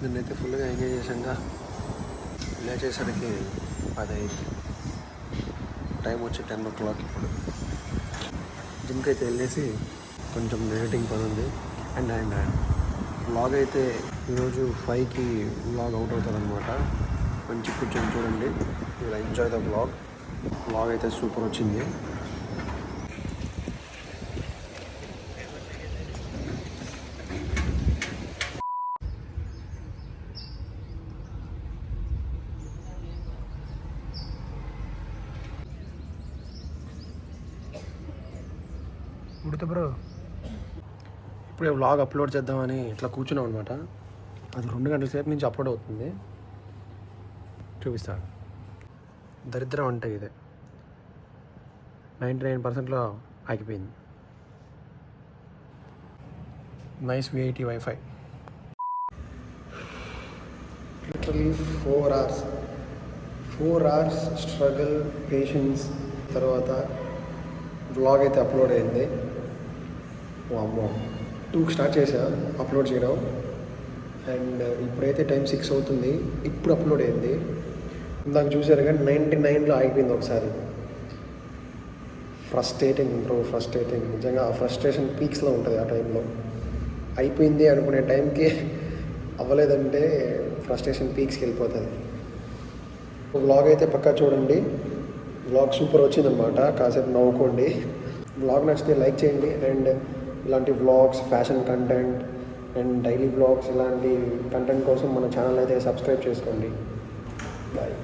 పొద్దున్నైతే ఫుల్గా ఎంజాయ్ చేసాక లేచేసరికి 10 అయింది. టైం వచ్చి 10 o'clock. ఇప్పుడు జిమ్కి అయితే వెళ్ళేసి కొంచెం ఎడిటింగ్ పని ఉంది. అండ్ వ్లాగ్ అయితే ఈరోజు 5కి వ్లాగ్ అవుట్ అవుతుంది అనమాట. మంచి కూర్చొని చూడండి. You will enjoy the vlog అయితే సూపర్ వచ్చింది. ఉడత బ్రో ఇప్పుడే వ్లాగ్ అప్లోడ్ చేద్దామని ఇట్లా కూర్చున్నాం అనమాట. అది 2 గంటల సేపు నుంచి అప్లోడ్ అవుతుంది. చూపిస్తా. దరిద్రం అంటే ఇదే 99%లో ఆగిపోయింది. Nice V80 wifi. Literally 4 hours struggle, patience తర్వాత వ్లాగ్ అయితే అప్లోడ్ అయింది. అమ్మో 2కి స్టార్ట్ చేసా అప్లోడ్ చేయడం. అండ్ ఇప్పుడైతే టైం 6 అవుతుంది. ఇప్పుడు అప్లోడ్ అయింది. ఇందాక చూసారు కానీ 99లో ఆగిపోయింది ఒకసారి. ఫ్రస్ట్రేటింగ్ నిజంగా. ఆ ఫ్రస్ట్రేషన్ పీక్స్లో ఉంటుంది ఆ టైంలో. అయిపోయింది అనుకునే టైంకి అవ్వలేదంటే ఫ్రస్ట్రేషన్ పీక్స్కి వెళ్ళిపోతుంది. వ్లాగ్ అయితే పక్కా చూడండి. వ్లాగ్ సూపర్ వచ్చిందనమాట. కాసేపు నవ్వుకోండి. వ్లాగ్ నచ్చితే లైక్ చేయండి. అండ్ ఇలాంటి vlogs, fashion content and daily vlogs ఇలాంటి కంటెంట్ కోసం మన ఛానల్ అయితే సబ్స్క్రైబ్ చేసుకోండి. బాయ్.